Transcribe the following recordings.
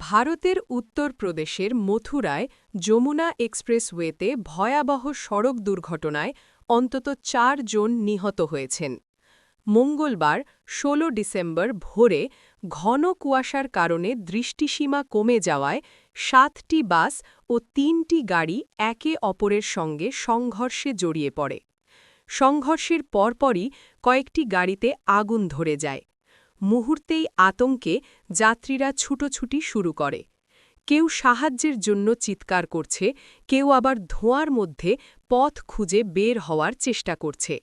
ভারতের উত্তরপ্রদেশের মথুরায় যমুনা এক্সপ্রেসওয়েতে ভয়াবহ সড়ক দুর্ঘটনায় অন্তত ৪ জন নিহত হয়েছেন। মঙ্গলবার ১৬ ডিসেম্বর ভোরে ঘন কুয়াশার কারণে দৃষ্টিসীমা কমে যাওয়ায় ৭টি বাস ও ৩টি গাড়ি একে অপরের সঙ্গে সংঘর্ষে জড়িয়ে পড়ে। সংঘর্ষের পরপরই কয়েকটি গাড়িতে আগুন ধরে যায়। মুহূর্তেই আতঙ্কে যাত্রীরা ছুটোছুটি শুরু করে। কেউ সাহায্যের জন্য চিৎকার করছে, কেউ আবার ধোঁয়ার মধ্যে পথ খুঁজে বের হওয়ার চেষ্টা করছে।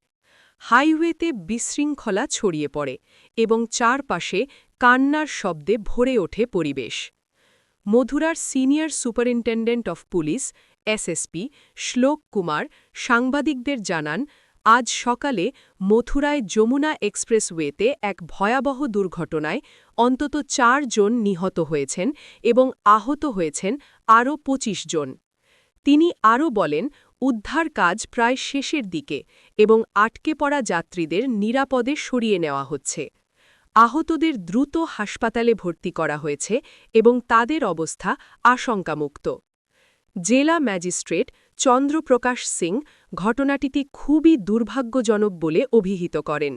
হাইওয়েতে বিশৃঙ্খলা ছড়িয়ে পড়ে এবং চারপাশে কান্নার শব্দে ভরে ওঠে পরিবেশ। মথুরার senior superintendent of police SSP Shlok Kumar সাংবাদিকদের জানান, আজ সকালে মথুরায় যমুনা এক্সপ্রেসওয়েতে এক ভয়াবহ দুর্ঘটনায় অন্তত ৪ জন নিহত হয়েছেন এবং আহত হয়েছেন আরও ২৫ জন। তিনি আরও বলেন, উদ্ধার কাজ প্রায় শেষের দিকে এবং আটকে পড়া যাত্রীদের নিরাপদে সরিয়ে নেওয়া হচ্ছে। আহতদের দ্রুত হাসপাতালে ভর্তি করা হয়েছে এবং তাদের অবস্থা আশঙ্কামুক্ত। জেলা ম্যাজিস্ট্রেট চন্দ্রপ্রকাশ সিং ঘটনাটিতে খুবই দুর্ভাগ্যজনক বলে অভিহিত করেন।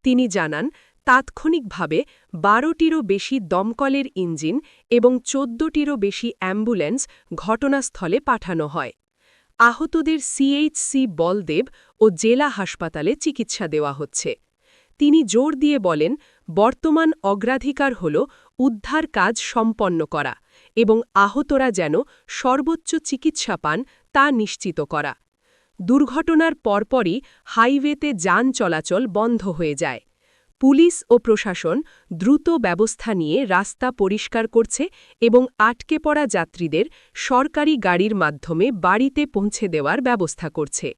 তিনি জানান, তাৎক্ষণিকভাবে ১২টিরও বেশি দমকলের ইঞ্জিন এবং ১৪টিরও বেশি অ্যাম্বুলেন্স ঘটনাস্থলে পাঠানো হয়। আহতদের সিএইচসি বলদেব ও জেলা হাসপাতালে চিকিৎসা দেওয়া হচ্ছে। তিনি জোর দিয়ে বলেন, বর্তমান অগ্রাধিকার হল উদ্ধার কাজ সম্পন্ন করা এবং আহতরা যেন সর্বোচ্চ চিকিৎসা পান তা নিশ্চিত করা। দুর্ঘটনার পরপরই হাইওয়েতে যান চলাচল বন্ধ হয়ে যায়। পুলিশ ও প্রশাসন দ্রুত ব্যবস্থা নিয়ে রাস্তা পরিষ্কার করছে এবং আটকে পড়া যাত্রীদের সরকারি গাড়ির মাধ্যমে বাড়িতে পৌঁছে দেওয়ার ব্যবস্থা করছে।